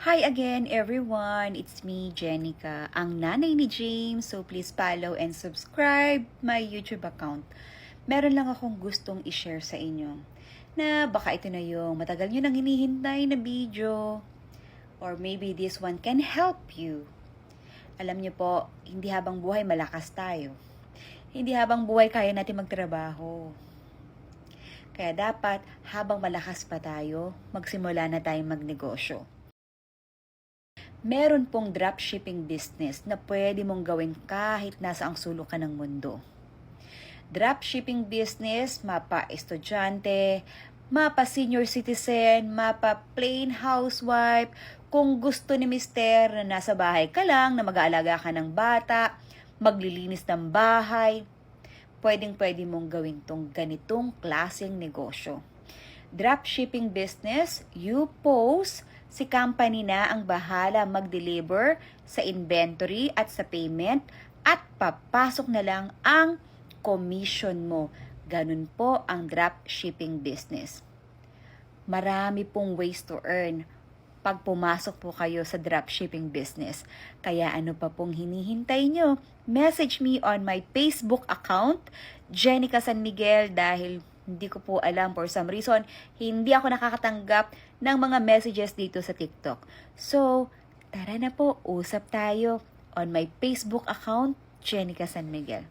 Hi again everyone, it's me Jenica, ang nanay ni James, so please follow and subscribe my YouTube account. Meron lang akong gustong i-share sa inyo na baka ito na yung matagal nyo nang hinihintay na video or maybe this one can help you. Alam niyo po, hindi habang buhay malakas tayo. Hindi habang buhay kaya natin magtrabaho. Kaya dapat habang malakas pa tayo, magsimula na tayong magnegosyo. Meron pong dropshipping business na pwede mong gawin kahit nasa ang sulok ka ng mundo. Dropshipping business, mapa estudyante, mapa senior citizen, mapa plain housewife, kung gusto ni mister na nasa bahay ka lang, na mag-aalaga ka ng bata, maglilinis ng bahay, pwedeng-pwede mong gawin tong ganitong klaseng negosyo. Dropshipping business, you post, si company na ang bahala mag-deliver sa inventory at sa payment at papasok na lang ang commission mo. Ganun po ang dropshipping business. Marami pong ways to earn pag pumasok po kayo sa dropshipping business. Kaya ano pa pong hinihintay nyo? Message me on my Facebook account, Jenica San Miguel, dahil hindi ko po alam, for some reason, hindi ako nakakatanggap ng mga messages dito sa TikTok. So, tara na po, usap tayo on my Facebook account, Jenica San Miguel.